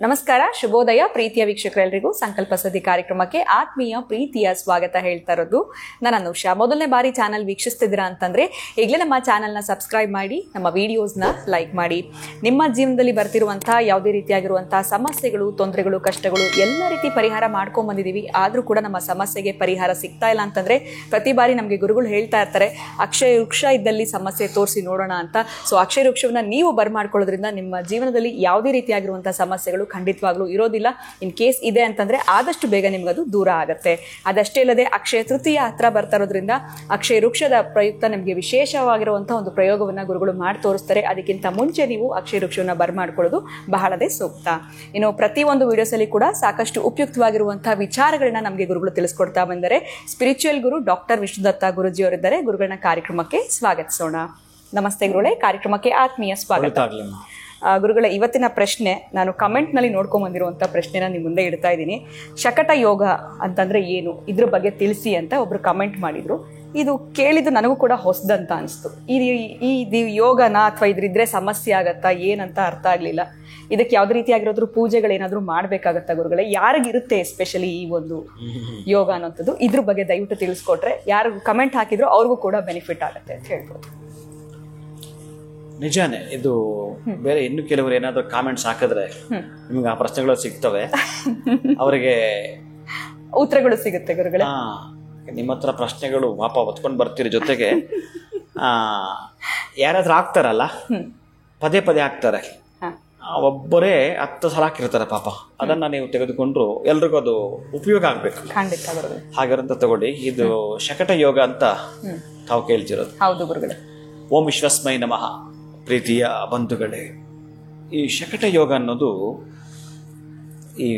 ನಮಸ್ಕಾರ, ಶುಭೋದಯ ಪ್ರೀತಿಯ ವೀಕ್ಷಕರೆಲ್ಲರಿಗೂ ಸಂಕಲ್ಪ ಸದಿ ಕಾರ್ಯಕ್ರಮಕ್ಕೆ ಆತ್ಮೀಯ ಪ್ರೀತಿಯ ಸ್ವಾಗತ ಹೇಳ್ತಾ ಇರೋದು ನಾನು ಅನುಷಾ. ಮೊದಲನೇ ಬಾರಿ ಚಾನಲ್ ವೀಕ್ಷಿಸ್ತಿದ್ದೀರಾ ಅಂತಂದ್ರೆ ಈಗಲೇ ನಮ್ಮ ಚಾನಲ್ನ ಸಬ್ಸ್ಕ್ರೈಬ್ ಮಾಡಿ, ನಮ್ಮ ವಿಡಿಯೋಸ್ನ ಲೈಕ್ ಮಾಡಿ. ನಿಮ್ಮ ಜೀವನದಲ್ಲಿ ಬರ್ತಿರುವಂತಹ ಯಾವುದೇ ರೀತಿಯಾಗಿರುವಂತಹ ಸಮಸ್ಯೆಗಳು, ತೊಂದರೆಗಳು, ಕಷ್ಟಗಳು ಎಲ್ಲ ರೀತಿ ಪರಿಹಾರ ಮಾಡ್ಕೊಂಡ್ ಬಂದಿದ್ದೀವಿ. ಆದ್ರೂ ಕೂಡ ನಮ್ಮ ಸಮಸ್ಯೆಗೆ ಪರಿಹಾರ ಸಿಗ್ತಾ ಇಲ್ಲ ಅಂತಂದ್ರೆ ಪ್ರತಿ ಬಾರಿ ನಮಗೆ ಗುರುಗಳು ಹೇಳ್ತಾ ಇರ್ತಾರೆ, ಅಕ್ಷಯ ವೃಕ್ಷ ಇದ್ದಲ್ಲಿ ಸಮಸ್ಯೆ ತೋರಿಸಿ ನೋಡೋಣ ಅಂತ. ಸೊ ಅಕ್ಷಯ ವೃಕ್ಷವನ್ನ ನೀವು ಬರ್ಮಾಡ್ಕೊಳ್ಳೋದ್ರಿಂದ ನಿಮ್ಮ ಜೀವನದಲ್ಲಿ ಯಾವುದೇ ರೀತಿಯಾಗಿರುವಂತಹ ಸಮಸ್ಯೆಗಳು ಖಂಡಿತವಾಗ್ಲೂ ಇರೋದಿಲ್ಲ. ಇನ್ ಕೇಸ್ ಇದೆ ಅಂತಂದ್ರೆ ಆದಷ್ಟು ಬೇಗ ನಿಮ್ಗದು ದೂರ ಆಗುತ್ತೆ. ಅದಷ್ಟೇ ಇಲ್ಲದೆ ಅಕ್ಷಯ ತೃತೀಯ ಹತ್ರ ಬರ್ತಾ ಇರೋದ್ರಿಂದ ಅಕ್ಷಯ ವೃಕ್ಷದ ಪ್ರಯುಕ್ತ ನಿಮಗೆ ವಿಶೇಷವಾಗಿರುವಂತಹ ಒಂದು ಪ್ರಯೋಗವನ್ನ ಗುರುಗಳು ಮಾಡಿ ತೋರಿಸ್ತಾರೆ. ಅದಕ್ಕಿಂತ ಮುಂಚೆ ನೀವು ಅಕ್ಷಯ ವೃಕ್ಷವನ್ನ ಬರ್ಮಾಡ್ಕೊಳ್ಳೋದು ಬಹಳದೇ ಸೂಕ್ತ. ಇನ್ನು ಪ್ರತಿಯೊಂದು ವಿಡಿಯೋಸ್ ಅಲ್ಲಿ ಕೂಡ ಸಾಕಷ್ಟು ಉಪಯುಕ್ತವಾಗಿರುವಂತಹ ವಿಚಾರಗಳನ್ನ ನಮಗೆ ಗುರುಗಳು ತಿಳಿಸ್ಕೊಡ್ತಾ ಬಂದರೆ ಸ್ಪಿರಿಚುವಲ್ ಗುರು ಡಾಕ್ಟರ್ ವಿಷ್ಣುದತ್ತ ಗುರುಜಿ ಅವರಿದ್ದಾರೆ. ಗುರುಗಳನ್ನ ಕಾರ್ಯಕ್ರಮಕ್ಕೆ ಸ್ವಾಗತಿಸೋಣ. ನಮಸ್ತೆ ಗುರುಗಳೇ, ಕಾರ್ಯಕ್ರಮಕ್ಕೆ ಆತ್ಮೀಯ ಸ್ವಾಗತ. ಗುರುಗಳ ಇವತ್ತಿನ ಪ್ರಶ್ನೆ ನಾನು ಕಮೆಂಟ್ ನಲ್ಲಿ ನೋಡ್ಕೊಂಡ್ ಬಂದಿರುವಂತ ಪ್ರಶ್ನೆನ ನಿಮ್ ಮುಂದೆ ಇಡ್ತಾ ಇದ್ದೀನಿ. ಶಕಟ ಯೋಗ ಅಂತಂದ್ರೆ ಏನು, ಇದ್ರ ಬಗ್ಗೆ ತಿಳಿಸಿ ಅಂತ ಒಬ್ರು ಕಮೆಂಟ್ ಮಾಡಿದ್ರು. ಇದು ಕೇಳಿದ್ದು ನನಗೂ ಕೂಡ ಹೊಸದಂತ ಅನಿಸ್ತು. ಈ ಯೋಗನ ಅಥವಾ ಇದ್ರಿದ್ರೆ ಸಮಸ್ಯೆ ಆಗತ್ತಾ ಏನಂತ ಅರ್ಥ ಆಗ್ಲಿಲ್ಲ. ಇದಕ್ಕೆ ಯಾವ್ದು ರೀತಿಯಾಗಿರೋದ್ರು ಪೂಜೆಗಳೇನಾದ್ರೂ ಮಾಡ್ಬೇಕಾಗತ್ತಾ ಗುರುಗಳೇ? ಯಾರಿಗಿರುತ್ತೆ ಎಸ್ಪೆಷಲಿ ಈ ಒಂದು ಯೋಗ ಅನ್ನೋಂಥದ್ದು? ಇದ್ರ ಬಗ್ಗೆ ದಯವಿಟ್ಟು ತಿಳಿಸ್ಕೊಟ್ರೆ ಯಾರು ಕಮೆಂಟ್ ಹಾಕಿದ್ರು ಅವ್ರಿಗೂ ಕೂಡ ಬೆನಿಫಿಟ್ ಆಗುತ್ತೆ ಅಂತ ಹೇಳ್ಬೋದು. ನಿಜಾನೇ, ಇದು ಬೇರೆ ಇನ್ನು ಕೆಲವರು ಏನಾದ್ರು ಕಾಮೆಂಟ್ಸ್ ಹಾಕಿದ್ರೆ ನಿಮ್ಗೆ ಆ ಪ್ರಶ್ನೆಗಳು ಸಿಗ್ತವೆ, ಅವರಿಗೆ ಉತ್ತರಗಳು ಸಿಗುತ್ತೆ ಗುರುಗಳೇ. ನಿಮ್ಮ ಹತ್ರ ಪ್ರಶ್ನೆಗಳು ಪಾಪ ಹೊತ್ಕೊಂಡು ಬರ್ತೀರಿ. ಜೊತೆಗೆ ಯಾರಾದ್ರೂ ಹಾಕ್ತಾರಲ್ಲ, ಪದೇ ಪದೇ ಹಾಕ್ತಾರೆ, ಒಬ್ಬರೇ 10 ಸಲ ಹಾಕಿರ್ತಾರೆ ಪಾಪ. ಅದನ್ನ ನೀವು ತೆಗೆದುಕೊಂಡ್ರು ಎಲ್ರಿಗೂ ಅದು ಉಪಯೋಗ ಆಗ್ಬೇಕು. ಹಾಗಾರಂತ ತಗೊಳ್ಳಿ. ಇದು ಶಕಟ ಯೋಗ ಅಂತ ತಾವು ಕೇಳ್ತಿರೋದು. ಹೌದು ಗುರುಗಳೇ. ಓಂ ವಿಶ್ವಸ್ಮೈ ನಮಃ. ಪ್ರೀತಿಯ ಬಂಧುಗಳೇ, ಈ ಶಕಟ ಯೋಗ ಅನ್ನೋದು ಈ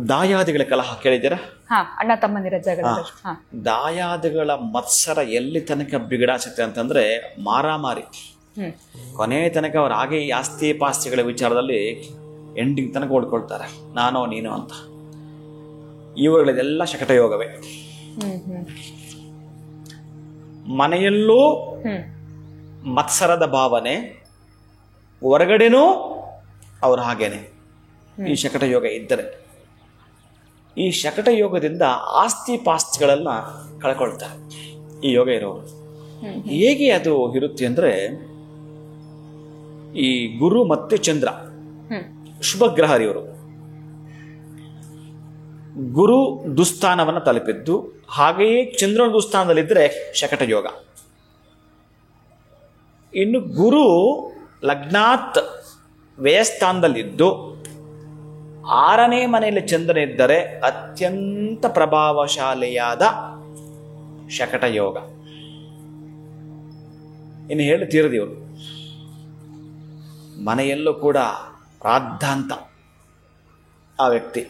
ದಾಯಾದಿಗಳ ಕಲಹ ಕೇಳಿದ್ದೀರಾ? ಅಣ್ಣ ತಮ್ಮಂದಿರ ಜಗಳ, ದಾಯಾದಿಗಳ ಮತ್ಸರ ಎಲ್ಲಿ ತನಕ ಬಿಗಡಾಸುತ್ತೆ ಅಂತಂದ್ರೆ ಮಾರಾಮಾರಿ. ಕೊನೆ ತನಕ ಅವ್ರು ಹಾಗೆ ಈ ಆಸ್ತಿ ಪಾಸ್ತಿಗಳ ವಿಚಾರದಲ್ಲಿ ಎಂಡಿಂಗ್ ತನಕ ಓಡ್ಕೊಳ್ತಾರೆ, ನಾನೋ ನೀನೋ ಅಂತ. ಇವುಗಳದೆಲ್ಲ ಶಕಟ ಯೋಗವೇ. ಮನೆಯಲ್ಲೂ ಮತ್ಸರದ ಭಾವನೆ, ಹೊರಗಡೆನೂ ಅವರು ಹಾಗೇನೆ. ಈ ಶಕಟ ಯೋಗ ಇದ್ದರೆ ಈ ಶಕಟ ಯೋಗದಿಂದ ಆಸ್ತಿ ಪಾಸ್ತಿಗಳನ್ನ ಕಳ್ಕೊಳ್ತಾರೆ ಈ ಯೋಗ ಇರೋರು. ಹೇಗೆ ಅದು ಇರುತ್ತೆ ಅಂದ್ರೆ, ಈ ಗುರು ಮತ್ತು ಚಂದ್ರ ಶುಭ ಗ್ರಹರಿವರು ಗುರು ದುಸ್ಥಾನವನ್ನು ತಲುಪಿದ್ದು, ಹಾಗೆಯೇ ಚಂದ್ರನ ದುಸ್ಥಾನದಲ್ಲಿದ್ದರೆ ಶಕಟ ಯೋಗ. ಇನ್ನು ಗುರು ಲಗ್ನಾತ್ ವ್ಯಯಸ್ಥಾನದಲ್ಲಿದ್ದು 6ನೇ ಮನೆಯಲ್ಲಿ ಚಂದ್ರನಿದ್ದರೆ ಅತ್ಯಂತ ಪ್ರಭಾವಶಾಲಿಯಾದ ಶಕಟ ಯೋಗ. ಇನ್ನು ಹೇಳುತ್ತೀರದು, ಇವರು ಮನೆಯಲ್ಲೂ ಕೂಡ ರಾದ್ದಾಂತ ಆ ವ್ಯಕ್ತಿ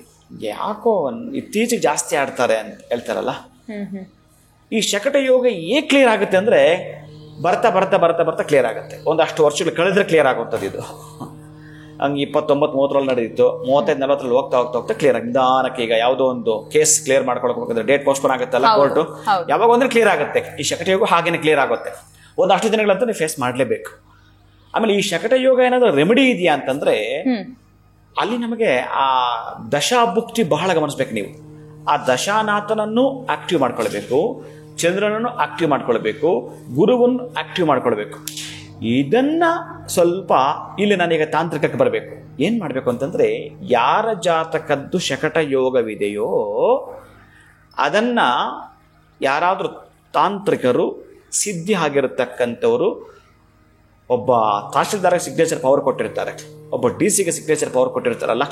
ಯಾಕೋ ಇತ್ತೀಚೆಗೆ ಜಾಸ್ತಿ ಆಡ್ತಾರೆ ಅಂತ ಹೇಳ್ತಾರಲ್ಲ. ಈ ಶಕಟ ಯೋಗ ಹೇಗೆ ಕ್ಲಿಯರ್ ಆಗುತ್ತೆ ಅಂದ್ರೆ, ಬರ್ತಾ ಬರ್ತಾ ಬರ್ತಾ ಬರ್ತಾ ಕ್ಲಿಯರ್ ಆಗುತ್ತೆ. ಒಂದಷ್ಟು ವರ್ಷಗಳು ಕಳೆದ್ರೆ ಕ್ಲಿಯರ್ ಆಗುತ್ತದೆ. ಇದು ಹಂಗೆ 29-30 ನಡೆದಿತ್ತು, 35-40 ಹೋಗ್ತಾ ಹೋಗ್ತಾ ಹೋಗ್ತಾ ಕ್ಲಿಯರ್ ಆಗಿ ನಿಧಾನಕ್ಕೆ. ಈಗ ಯಾವುದೋ ಒಂದು ಕೇಸ್ ಕ್ಲಿಯರ್ ಮಾಡ್ಕೊಳ್ಬೇಕಂದ್ರೆ ಡೇಟ್ ಪೋಸ್ಟ್ಪೋನ್ ಆಗುತ್ತಲ್ಲ ಕೋರ್ಟು, ಯಾವಾಗ ಅಂದ್ರೆ ಕ್ಲಿಯರ್ ಆಗುತ್ತೆ. ಈ ಶಕಟ ಯೋಗ ಹಾಗೇನೆ ಕ್ಲಿಯರ್ ಆಗುತ್ತೆ. ಒಂದಷ್ಟು ದಿನಗಳಂತ ನೀವು ಫೇಸ್ ಮಾಡಲೇಬೇಕು. ಆಮೇಲೆ ಈ ಶಕಟ ಯೋಗ ಏನಾದರೂ ರೆಮಿಡಿ ಇದೆಯಾ ಅಂತಂದ್ರೆ, ಅಲ್ಲಿ ನಮಗೆ ಆ ದಶಾಭುಕ್ತಿ ಬಹಳ ಗಮನಿಸ್ಬೇಕು ನೀವು. ಆ ದಶಾನಾಥನನ್ನು ಆಕ್ಟಿವ್ ಮಾಡ್ಕೊಳ್ಬೇಕು, ಚಂದ್ರನನ್ನು ಆಕ್ಟಿವ್ ಮಾಡ್ಕೊಳ್ಬೇಕು, ಗುರುವನ್ನು ಆಕ್ಟಿವ್ ಮಾಡ್ಕೊಳ್ಬೇಕು. ಇದನ್ನ ಸ್ವಲ್ಪ ಇಲ್ಲಿ ನಾನೀಗ ತಾಂತ್ರಿಕಕ್ಕೆ ಬರಬೇಕು. ಏನ್ ಮಾಡಬೇಕು ಅಂತಂದ್ರೆ, ಯಾರ ಜಾತಕದ್ದು ಶಕಟ ಯೋಗವಿದೆಯೋ ಅದನ್ನ ಯಾರಾದರೂ ತಾಂತ್ರಿಕರು ಸಿದ್ಧಿ ಆಗಿರತಕ್ಕಂಥವರು, ಒಬ್ಬ ತಹಶೀಲ್ದಾರ್ಗೆ ಸಿಗ್ನೇಚರ್ ಪವರ್ ಕೊಟ್ಟಿರ್ತಾರೆ, ಒಬ್ಬ DC-ಗೆ ಸಿಗ್ನೇಚರ್ ಪವರ್ ಕೊಟ್ಟಿರ್ತಾರಲ್ಲ.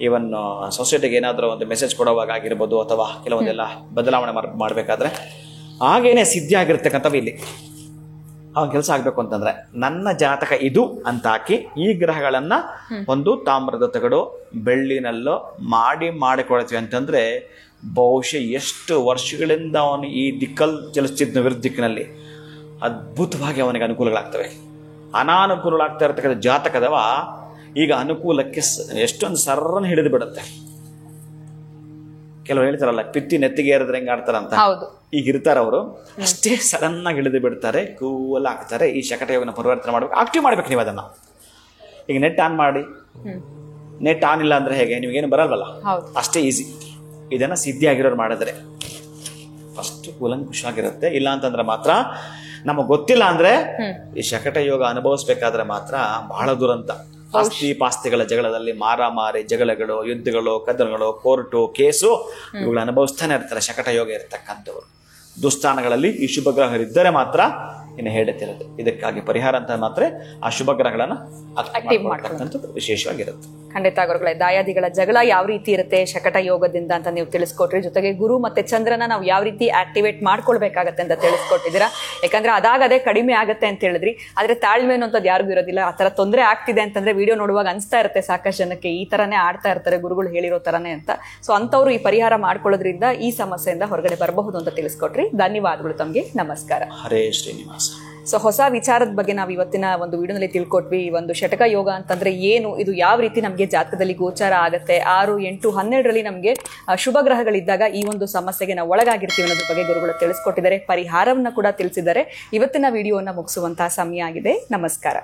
ಈವನ್ ಸೊಸೈಟಿಗೆ ಏನಾದರೂ ಒಂದು ಮೆಸೇಜ್ ಕೊಡುವಾಗ ಆಗಿರ್ಬೋದು, ಅಥವಾ ಕೆಲವೊಂದೆಲ್ಲ ಬದಲಾವಣೆ ಮಾಡಬೇಕಾದ್ರೆ ಹಾಗೇನೆ ಸಿದ್ಧಿ ಆಗಿರ್ತಕ್ಕಂಥವು ಇಲ್ಲಿ. ಅವನ ಕೆಲಸ ಆಗಬೇಕು ಅಂತಂದ್ರೆ, ನನ್ನ ಜಾತಕ ಇದು ಅಂತ ಹಾಕಿ ಈ ಗ್ರಹಗಳನ್ನ ಒಂದು ತಾಮ್ರದ ತಗಡು ಬೆಳ್ಳಿನಲ್ಲೋ ಮಾಡಿಕೊಳ್ತೀವಿ ಅಂತಂದ್ರೆ, ಬಹುಶಃ ಎಷ್ಟು ವರ್ಷಗಳಿಂದ ಅವನು ಈ ದಿಕ್ಕಲ್ಲಿ ಚಲಿಸ್ತಿದ್ದ ವಿರುದ್ಧ ದಿಕ್ಕಿನಲ್ಲಿ ಅದ್ಭುತವಾಗಿ ಅವನಿಗೆ ಅನುಕೂಲಗಳಾಗ್ತವೆ. ಅನಾನುಕೂಲಗಳಾಗ್ತಾ ಇರತಕ್ಕಂಥ ಜಾತಕದವ ಈಗ ಅನುಕೂಲಕ್ಕೆ ಎಷ್ಟೊಂದು ಸರ್ರನ್ನು ಹಿಡಿದು ಬಿಡುತ್ತೆ. ಕೆಲವರು ಹೇಳ್ತಾರಲ್ಲ ಪಿತ್ತಿ ನೆತ್ತಿಗೆ ಏರಿದ್ರೆ ಹೆಂಗೆ ಆಡ್ತಾರಂತ, ಹೌದು. ಈಗ ಇರ್ತಾರೆ ಅವರು ಅಷ್ಟೇ ಸಡನ್ ಆಗಿ ಇಳಿದು ಬಿಡ್ತಾರೆ, ಕೂಲ್ ಆಗ್ತಾರೆ. ಈ ಶಕಟ ಯೋಗನ ಪರಿವರ್ತನೆ ಮಾಡ್ಬೇಕು, ಆಕ್ಟಿವ್ ಮಾಡ್ಬೇಕು ನೀವು ಅದನ್ನ. ಈಗ ನೆಟ್ ಆನ್ ಮಾಡಿ, ನೆಟ್ ಆನ್ ಇಲ್ಲ ಅಂದ್ರೆ ಹೇಗೆ, ನಿಮಗೇನು ಬರಲ್ವಲ್ಲ, ಅಷ್ಟೇ ಈಸಿ. ಇದನ್ನ ಸಿದ್ಧಿಯಾಗಿರೋರು ಮಾಡಿದ್ರೆ ಫಸ್ಟ್ ಕೂಲಂಕುಷವಾಗಿರುತ್ತೆ. ಇಲ್ಲ ಅಂತಂದ್ರೆ ಮಾತ್ರ ನಮಗೆ ಗೊತ್ತಿಲ್ಲ ಅಂದ್ರೆ ಈ ಶಕಟ ಯೋಗ ಅನುಭವಿಸ್ಬೇಕಾದ್ರೆ ಮಾತ್ರ ಬಹಳ ದುರಂತ. ಆಸ್ತಿ ಪಾಸ್ತಿಗಳ ಜಗಳದಲ್ಲಿ ಮಾರಾಮಾರಿ, ಜಗಳಗಳು, ಯುದ್ಧಗಳು, ಕದನಗಳು, ಕೋರ್ಟು, ಕೇಸು ಇವುಗಳು ಅನುಭವಿಸ್ತಾನೆ ಇರ್ತಾರೆ ಶಕಟ ಯೋಗ ಇರತಕ್ಕಂಥವ್ರು. ದುಸ್ಥಾನಗಳಲ್ಲಿ ಈ ಶುಭ ಗ್ರಹಗಳಿದ್ದರೆ ಮಾತ್ರ ಇನ್ನು ಹೇಳುತ್ತಿರುತ್ತೆ. ಇದಕ್ಕಾಗಿ ಪರಿಹಾರ ಅಂತ ಮಾತ್ರ ಆ ಶುಭ ಗ್ರಹಗಳನ್ನ ಆಕ್ಟಿವ್ ಮಾಡ್ತಕ್ಕಂಥದ್ದು ವಿಶೇಷವಾಗಿರುತ್ತೆ. ಖಂಡಿತ ಗುರುಗಳೇ, ದಾಯಾದಿಗಳ ಜಗಳ ಯಾವ ರೀತಿ ಇರುತ್ತೆ ಶಕಟ ಯೋಗದಿಂದ ಅಂತ ನೀವು ತಿಳಿಸ್ಕೊಟ್ರಿ. ಜೊತೆಗೆ ಗುರು ಮತ್ತೆ ಚಂದ್ರನ ನಾವು ಯಾವ ರೀತಿ ಆಕ್ಟಿವೇಟ್ ಮಾಡ್ಕೊಳ್ಬೇಕಾಗತ್ತೆ ಅಂತ ತಿಳಿಸ್ಕೊಟ್ಟಿದ್ದೀರಾ. ಯಾಕಂದ್ರೆ ಅದೇ ಕಡಿಮೆ ಆಗುತ್ತೆ ಅಂತ ಹೇಳಿದ್ರಿ. ಆದ್ರೆ ತಾಳ್ಮೆ ಅನ್ನೋಂಥದ್ದು ಯಾರಿಗೂ ಇರೋದಿಲ್ಲ. ಆ ತರ ತೊಂದರೆ ಆಗ್ತಿದೆ ಅಂತಂದ್ರೆ ವಿಡಿಯೋ ನೋಡುವಾಗ ಅನ್ಸ್ತಾ ಇರುತ್ತೆ ಸಾಕಷ್ಟು ಜನಕ್ಕೆ ಈ ತರನೇ ಆಡ್ತಾ ಇರ್ತಾರೆ ಗುರುಗಳು ಹೇಳಿರೋ ತರನೇ ಅಂತ. ಸೊ ಅಂತವ್ರು ಈ ಪರಿಹಾರ ಮಾಡ್ಕೊಳ್ಳೋದ್ರಿಂದ ಈ ಸಮಸ್ಯೆಯಿಂದ ಹೊರಗಡೆ ಬರಬಹುದು ಅಂತ ತಿಳಿಸ್ಕೊಟ್ರಿ. ಧನ್ಯವಾದಗಳು ತಮ್ಗೆ. ನಮಸ್ಕಾರ. ಹರೇ ಶ್ರೀನಿವಾಸ. ಸೊ ಹೊಸ ವಿಚಾರದ ಬಗ್ಗೆ ನಾವು ಇವತ್ತಿನ ಒಂದು ವಿಡಿಯೋನಲ್ಲಿ ತಿಳ್ಕೊಟ್ವಿ. ಈ ಒಂದು ಶಟಕ ಯೋಗ ಅಂತಂದ್ರೆ ಏನು, ಇದು ಯಾವ ರೀತಿ ನಮಗೆ ಜಾತಕದಲ್ಲಿ ಗೋಚಾರ ಆಗುತ್ತೆ, 6, 8, 12ರಲ್ಲಿ ನಮಗೆ ಶುಭ ಗ್ರಹಗಳಿದ್ದಾಗ ಈ ಒಂದು ಸಮಸ್ಯೆಗೆ ನಾವು ಒಳಗಾಗಿರ್ತೀವಿ ಅನ್ನೋದ್ರ ಬಗ್ಗೆ ಗುರುಗಳು ತಿಳಿಸ್ಕೊಟ್ಟಿದ್ದಾರೆ. ಪರಿಹಾರವನ್ನ ಕೂಡ ತಿಳಿಸಿದ್ದಾರೆ. ಇವತ್ತಿನ ವಿಡಿಯೋನ ಮುಗಿಸುವಂತಹ ಸಮಯ ಆಗಿದೆ. ನಮಸ್ಕಾರ.